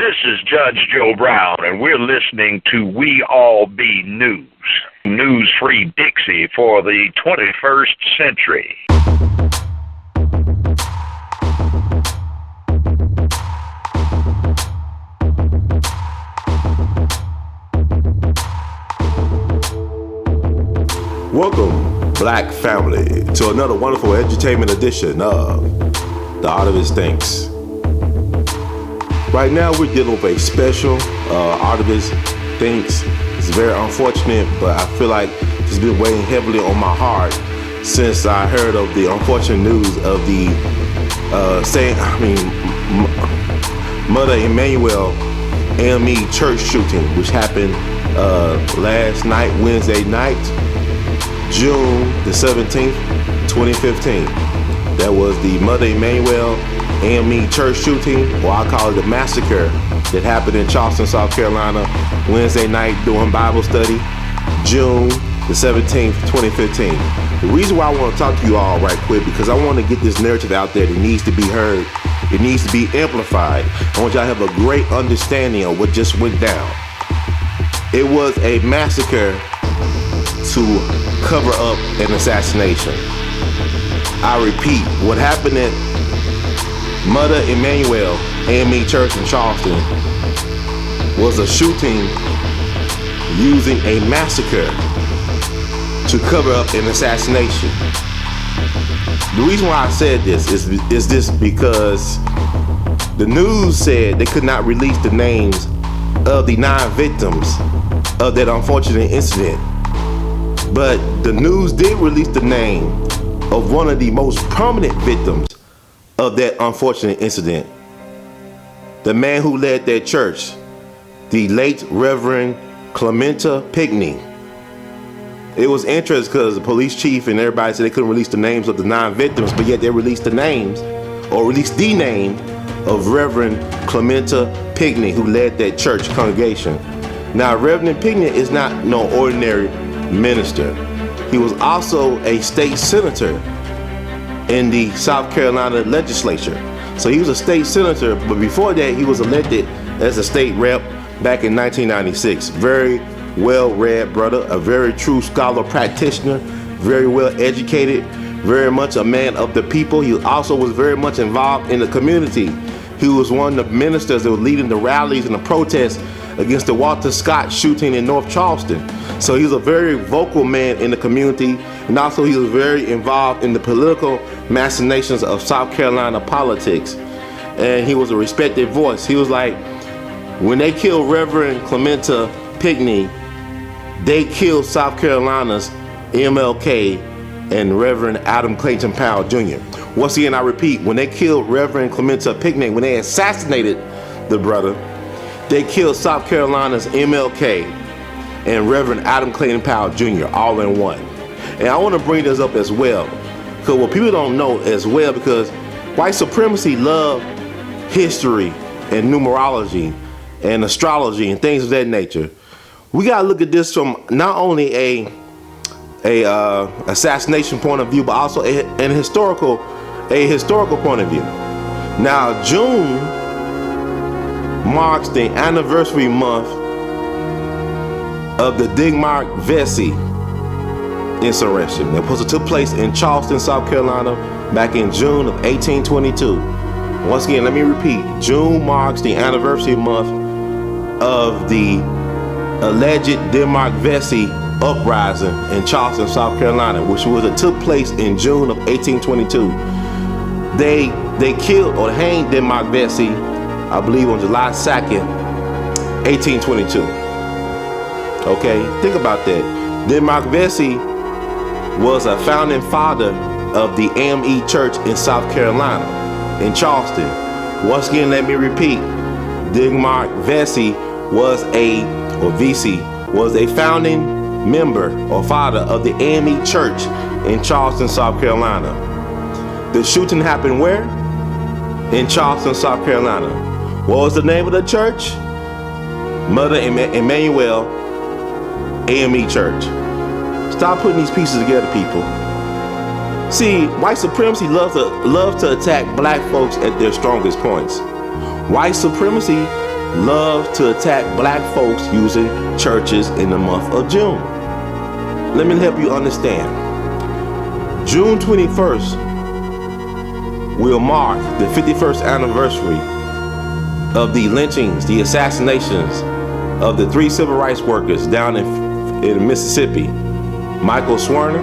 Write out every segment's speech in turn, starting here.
This is Judge Joe Brown, and we're listening to We All Be News. News-free Dixie for the 21st century. Welcome, Black family, to another wonderful entertainment edition of The Artivist Thinks. Right now, we're dealing with a special Artivist Thinks. It's very unfortunate, but I feel like it's been weighing heavily on my heart since I heard of the unfortunate news of the Mother Emanuel A.M.E. church shooting, which happened last night, Wednesday night, June the 17th, 2015. That was the Mother Emanuel A.M.E. church shooting, or I call it the Massacre, that happened in Charleston, South Carolina, Wednesday night during Bible study, June the 17th, 2015. The reason why I want to talk to you all right quick, because I want to get this narrative out there that needs to be heard. It needs to be amplified. I want y'all to have a great understanding of what just went down. It was a massacre to cover up an assassination. I repeat, what happened at Mother Emanuel A.M.E. Church in Charleston was a shooting using a massacre to cover up an assassination. The reason why I said this is this because the news said they could not release the names of the 9 victims of that unfortunate incident. But the news did release the name of one of the most prominent victims of that unfortunate incident. The man who led that church, the late Rev Clementa Pinckney. It was interesting because the police chief and everybody said they couldn't release the names of the 9 victims, but yet they released the names, or released the name of Rev Clementa Pinckney, who led that church congregation. Now, Rev Pinckney is not no ordinary minister. He was also a state senator in the South Carolina legislature. So he was a state senator, but before that he was elected as a state rep back in 1996. Very well-read brother, a very true scholar practitioner, very well educated, very much a man of the people. He also was very much involved in the community. He was one of the ministers that was leading the rallies and the protests against the Walter Scott shooting in North Charleston. So he was a very vocal man in the community, and also he was very involved in the political machinations of South Carolina politics. And he was a respected voice. He was like, when they killed Reverend Clementa Pinckney, they killed South Carolina's MLK and Reverend Adam Clayton Powell Jr. Once again, I repeat, when they killed Reverend Clementa Pinckney, when they assassinated the brother, they killed South Carolina's MLK and Reverend Adam Clayton Powell Jr. all in one. And I want to bring this up as well, because what people don't know as well, because white supremacy love history and numerology and astrology and things of that nature. We gotta look at this from not only a assassination point of view, but also a historical point of view. Now, June marks the anniversary month of the Digmark Vesey insurrection that took place in Charleston, South Carolina back in June of 1822. Once again, let me repeat, June marks the anniversary month of the alleged Digmark Vesey uprising in Charleston, South Carolina, which took place in June of 1822. They killed or hanged Digmark Vesey, I believe, on July 2nd, 1822. Okay, think about that. Digmark Vesey was a founding father of the A.M.E. Church in South Carolina, in Charleston. Once again, let me repeat, Digmark Vesey was a founding member or father of the A.M.E. Church in Charleston, South Carolina. The shooting happened where? In Charleston, South Carolina. What was the name of the church? Mother Emanuel A.M.E. Church. Stop putting these pieces together, people. See, white supremacy loves to attack black folks at their strongest points. White supremacy loves to attack black folks using churches in the month of June. Let me help you understand. June 21st will mark the 51st anniversary of the lynchings, the assassinations of the 3 civil rights workers down in Mississippi, Michael Swerner,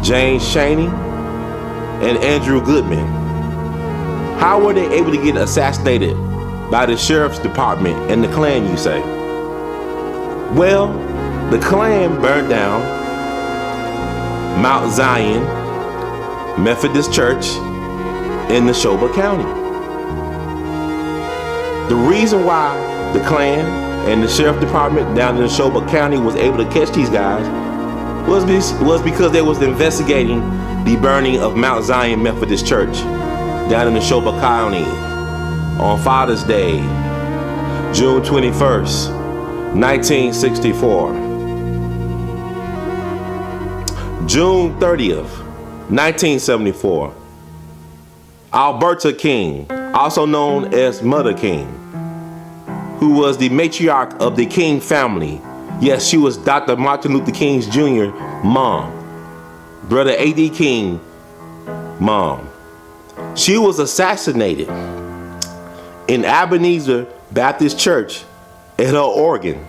James Chaney, and Andrew Goodman. How were they able to get assassinated by the sheriff's department and the Klan, you say? Well, the Klan burned down Mount Zion Methodist Church in Neshoba County. The reason why the Klan and the sheriff department down in Neshoba County was able to catch these guys was because they was investigating the burning of Mount Zion Methodist Church down in Neshoba County on Father's Day, June 21st, 1964. June 30th, 1974. Alberta King, also known as Mother King, who was the matriarch of the King family. Yes, she was Dr. Martin Luther King Jr. mom, Brother A.D. King mom. She was assassinated in Ebenezer Baptist Church in her Oregon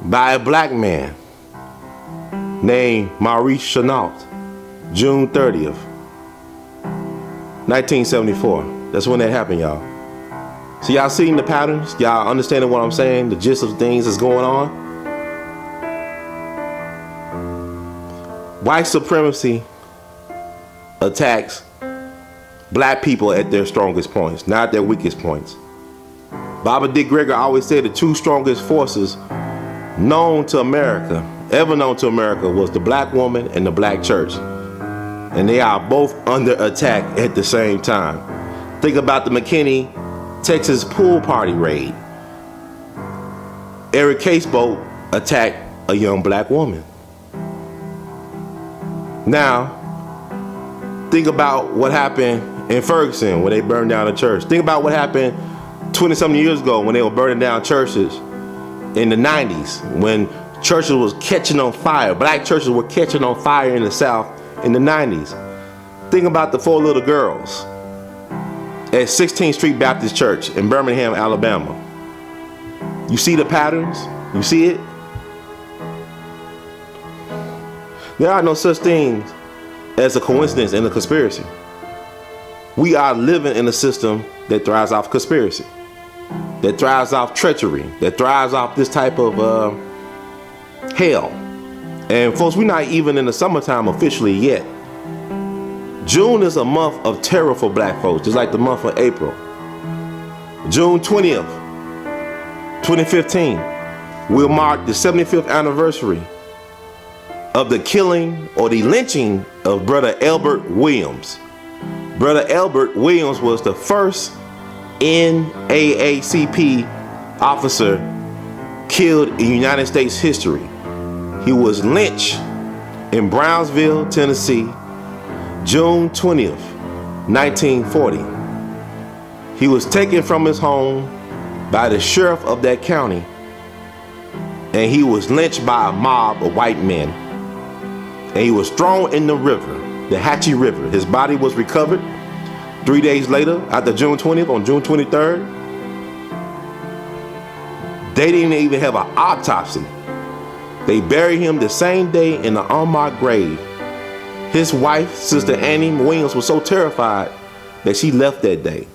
by a black man named Maurice Chenault, June 30th, 1974. That's when that happened, y'all. So y'all seeing the patterns? Y'all understanding what I'm saying? The gist of things that's going on? White supremacy attacks black people at their strongest points, not their weakest points. Baba Dick Gregory always said the 2 strongest forces known to America, ever known to America, was the black woman and the black church. And they are both under attack at the same time. Think about the McKinney, Texas pool party raid. Eric Caseboat attacked a young black woman. Now, think about what happened in Ferguson when they burned down a church. Think about what happened 20-something years ago when they were burning down churches in the 90s, when churches was catching on fire. Black churches were catching on fire in the South in the 90s. Think about the 4 little girls at 16th Street Baptist Church in Birmingham, Alabama. You see the patterns? You see it? There are no such things as a coincidence and a conspiracy. We are living in a system that thrives off conspiracy, that thrives off treachery, that thrives off this type of hell. And folks, we're not even in the summertime officially yet. June is a month of terror for black folks, just like the month of April. June 20th, 2015 will mark the 75th anniversary of the killing or the lynching of Brother Albert Williams. Brother Albert Williams was the first NAACP officer killed in United States history. He was lynched in Brownsville, Tennessee, June 20th, 1940. He was taken from his home by the sheriff of that county, and he was lynched by a mob of white men. And he was thrown in the river, the Hatchie River. His body was recovered 3 days later, after June 20th, on June 23rd. They didn't even have an autopsy. They buried him the same day in an unmarked grave. His wife, Sister Annie Williams, was so terrified that she left that day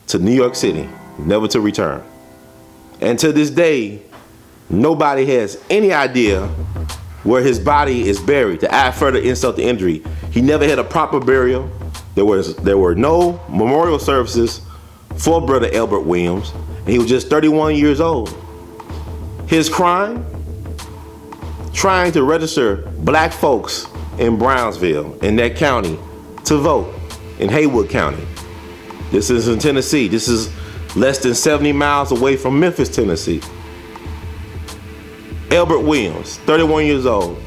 to New York City, never to return. And to this day, nobody has any idea where his body is buried. To add further insult to injury, he never had a proper burial. There were no memorial services for Brother Albert Williams, and he was just 31 years old. His crime? Trying to register black folks in Brownsville, in that county, to vote in Haywood County. This is in Tennessee. This is less than 70 miles away from Memphis, Tennessee. Albert Williams, 31 years old,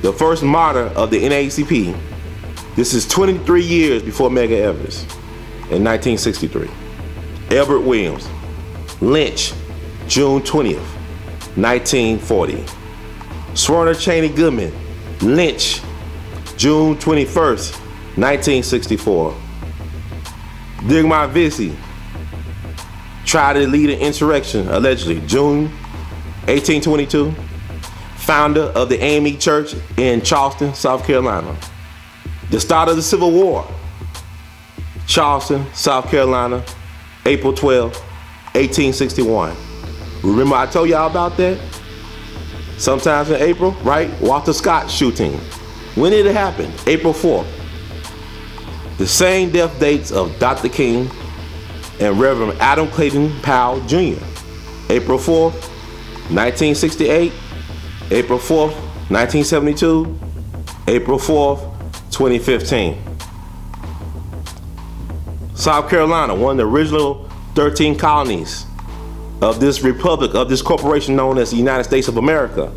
the first martyr of the NAACP. This is 23 years before Medgar Evers in 1963. Albert Williams, lynch, June 20th, 1940. Swerner Cheney Goodman, lynch, June 21st, 1964. Digmar Vesey, tried to lead an insurrection, allegedly, June 1822. Founder of the A.M.E. Church in Charleston, South Carolina. The start of the Civil War, Charleston, South Carolina, April 12, 1861. Remember I told y'all about that? Sometimes in April, right? Walter Scott shooting. When did it happen? April 4th. The same death dates of Dr. King and Reverend Adam Clayton Powell Jr. April 4th, 1968, April 4th, 1972, April 4th, 2015. South Carolina, one of the original 13 colonies of this republic, of this corporation known as the United States of America.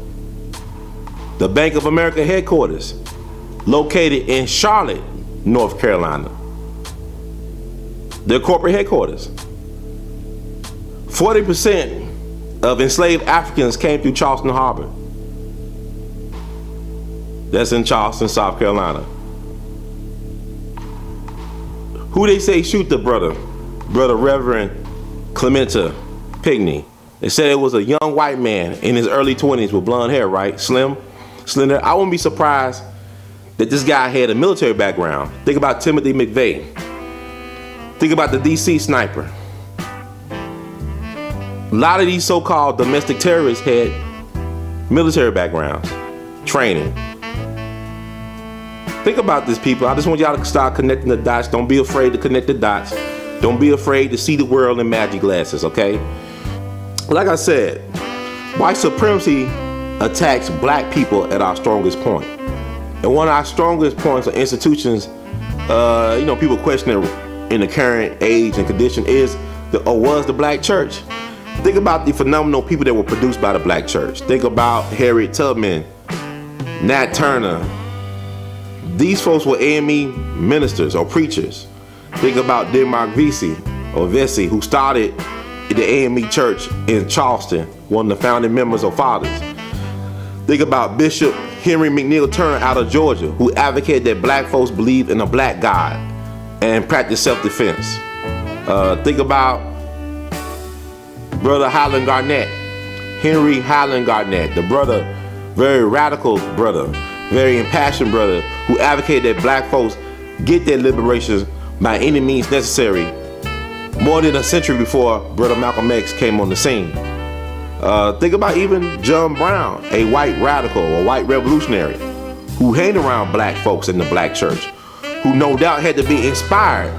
The Bank of America headquarters, located in Charlotte, North Carolina. Their corporate headquarters. 40% of enslaved Africans came through Charleston Harbor. That's in Charleston, South Carolina. Who they say shoot the brother? Brother Reverend Clementa Pinckney. They said it was a young white man in his early 20s with blonde hair, right? Slim, slender. I wouldn't be surprised that this guy had a military background. Think about Timothy McVeigh. Think about the DC sniper. A lot of these so-called domestic terrorists had military backgrounds, training. Think about this, people. I just want y'all to start connecting the dots. Don't be afraid to connect the dots. Don't be afraid to see the world in magic glasses, okay? Like I said, white supremacy attacks black people at our strongest point. And one of our strongest points of institutions, people questioning in the current age and condition was the black church. Think about the phenomenal people that were produced by the black church. Think about Harriet Tubman, Nat Turner. These folks were A.M.E. ministers or preachers. Think about Digmar Vesey, who started the A.M.E. Church in Charleston, one of the founding members or fathers. Think about Bishop Henry McNeil Turner out of Georgia, who advocated that black folks believe in a black God and practice self-defense. Think about Brother Highland Garnett, Henry Highland Garnett, the brother, very radical brother, very impassioned brother, who advocated that black folks get their liberation by any means necessary, more than a century before Brother Malcolm X came on the scene. Think about even John Brown, a white radical, a white revolutionary, who hanged around black folks in the black church, who no doubt had to be inspired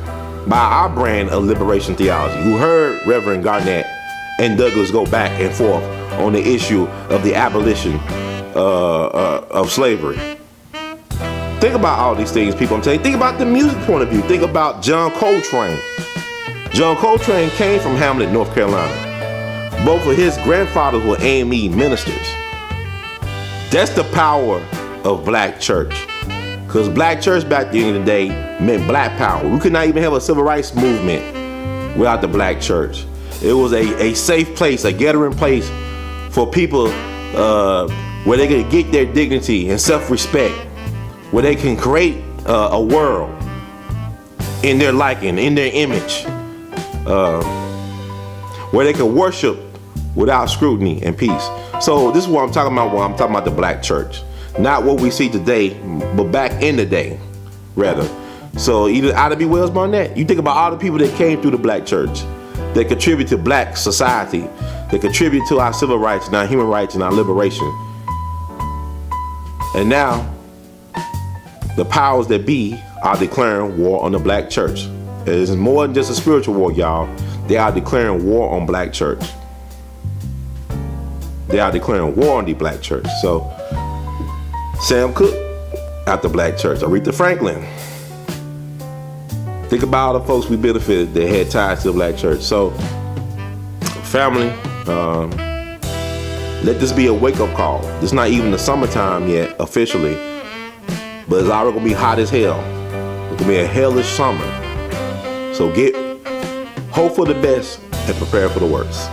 by our brand of liberation theology, who heard Reverend Garnett and Douglas go back and forth on the issue of the abolition of slavery. Think about all these things, people. I'm telling you. Think about the music point of view. Think about John Coltrane. John Coltrane came from Hamlet, North Carolina. Both of his grandfathers were A.M.E. ministers. That's the power of black church. Because black church back at the end of the day meant black power. We could not even have a civil rights movement without the black church. It was a safe place, a gathering place for people where they could get their dignity and self-respect, where they can create a world in their liking, in their image, where they can worship without scrutiny and peace. So this is what I'm talking about when I'm talking about the black church. Not what we see today, but back in the day, rather. So either Ida B. Wells Barnett, you think about all the people that came through the black church, that contribute to black society, that contribute to our civil rights and our human rights and our liberation. And now, the powers that be are declaring war on the black church. It is more than just a spiritual war, y'all. They are declaring war on black church. They are declaring war on the black church. So, Sam Cooke out the black church. Aretha Franklin. Think about all the folks we benefited that had ties to the black church. So, family, let this be a wake-up call. It's not even the summertime yet, officially, but it's already gonna be hot as hell. It's gonna be a hellish summer. So get Hope for the best and prepare for the worst.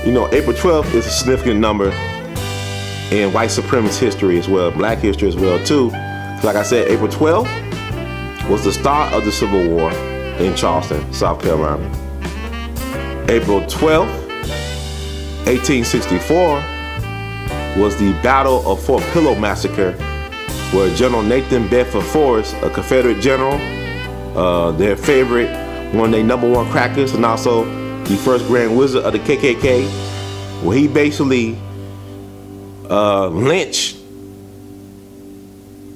You know, April 12th is a significant number in white supremacist history as well, black history as well too. Like I said, April 12th was the start of the Civil War in Charleston, South Carolina. April 12th, 1864 was the Battle of Fort Pillow Massacre, where General Nathan Bedford Forrest, a Confederate general, their favorite, one of their #1 crackers, and also the first Grand Wizard of the KKK, where he basically lynched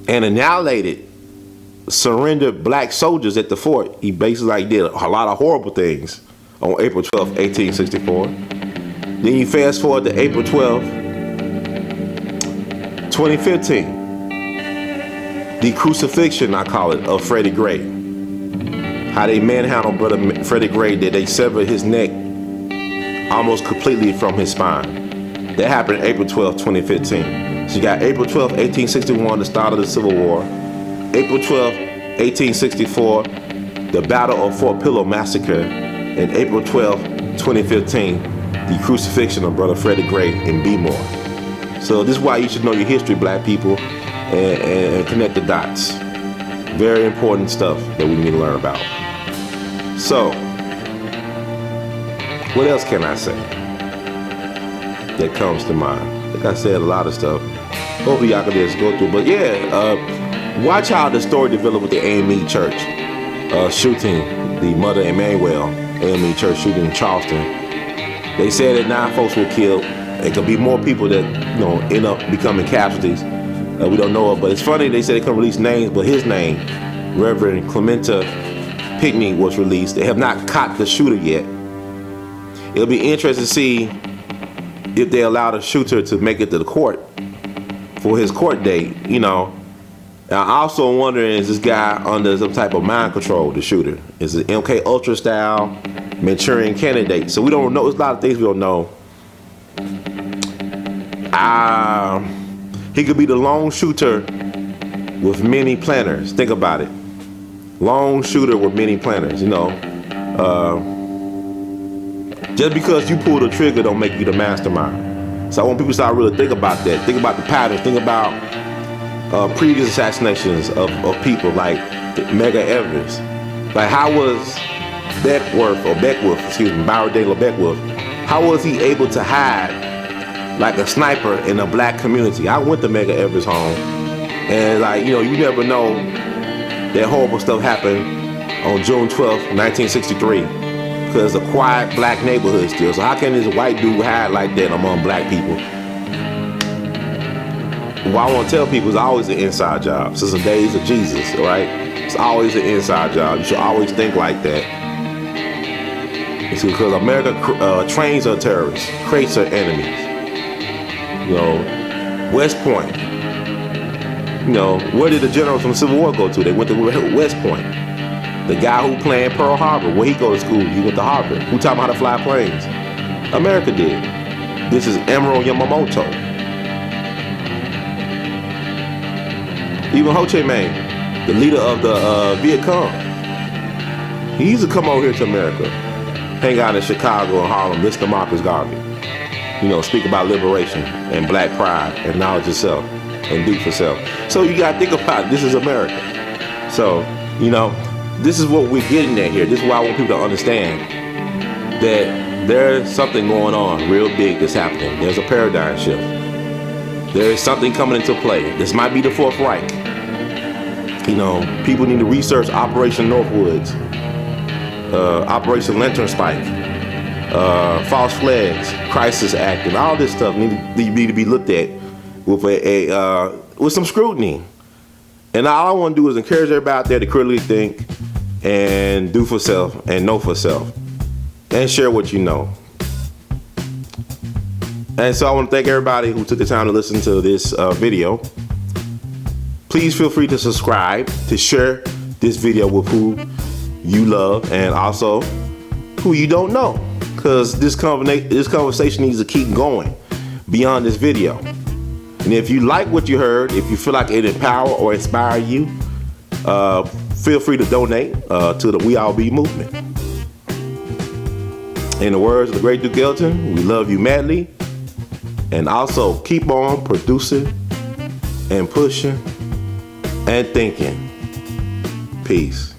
and annihilated surrendered black soldiers at the fort. He basically did a lot of horrible things on April 12th, 1864. Then you fast forward to April 12th, 2015. The crucifixion, I call it, of Freddie Gray. How they manhandled brother Freddie Gray, that they severed his neck almost completely from his spine. That happened April 12th, 2015. So you got April 12th, 1861, the start of the Civil War. April 12th, 1864, the Battle of Fort Pillow Massacre. And April 12th, 2015, the crucifixion of brother Freddie Gray in B-More. So this is why you should know your history, black people, and connect the dots. Very important stuff that we need to learn about. So, what else can I say that comes to mind? Like I said, a lot of stuff. Hopefully y'all can just go through. But yeah, watch how the story developed with the A.M.E. church shooting, the mother Emanuel A.M.E. church shooting in Charleston. They said that 9 folks were killed. It could be more people that end up becoming casualties. We don't know it, but it's funny they said they couldn't release names, but his name, Rev Clementa Pinckney, was released. They have not caught the shooter yet. It'll be interesting to see if they allow the shooter to make it to the court for his court date. Now, I'm also wondering, is this guy under some type of mind control, the shooter? Is it MK Ultra style Manchurian candidate? So we don't know. There's a lot of things we don't know. He could be the lone shooter with many planners. Think about it. Lone shooter with many planners, just because you pull the trigger don't make you the mastermind. So I want people to start really think about that. Think about the patterns. Think about previous assassinations of people like Medgar Evers. Like how was Byron Daniel Beckworth, how was he able to hide like a sniper in a black community? I went to Medgar Evers' home, and you never know that horrible stuff happened on June 12th, 1963, because it's a quiet black neighborhood still. So how can this white dude hide like that among black people? What I want to tell people is always an inside job. Since the days of Jesus, right? It's always an inside job. You should always think like that. It's because America trains our terrorists, creates our enemies. West Point. Where did the generals from the Civil War go to? They went to West Point. The guy who planned Pearl Harbor, where he go to school? He went to Harvard. Who taught him how to fly planes? America did. This is Emerald Yamamoto. Even Ho Chi Minh, the leader of the Viet Cong. He used to come over here to America, hang out in Chicago and Harlem, listen to Marcus Garvey. Speak about liberation and black pride and knowledge of self and do for self. So you gotta think about it. This is America. So, this is what we're getting at here. This is why I want people to understand that there's something going on real big that's happening. There's a paradigm shift. There is something coming into play. This might be the Fourth Reich. People need to research Operation Northwoods, Operation Lantern Spike, false flags, crisis act, and all this stuff need to be looked at with with some scrutiny. And all I want to do is encourage everybody out there to critically think and do for self and know for self and share what you know. And so I want to thank everybody who took the time to listen to this video. Please feel free to subscribe, to share this video with who you love and also who you don't know, because this conversation needs to keep going beyond this video. And if you like what you heard, if you feel like it empower or inspire you, feel free to donate to the We All Be movement. In the words of the great Duke Ellington, we love you madly. And also keep on producing and pushing and thinking. Peace.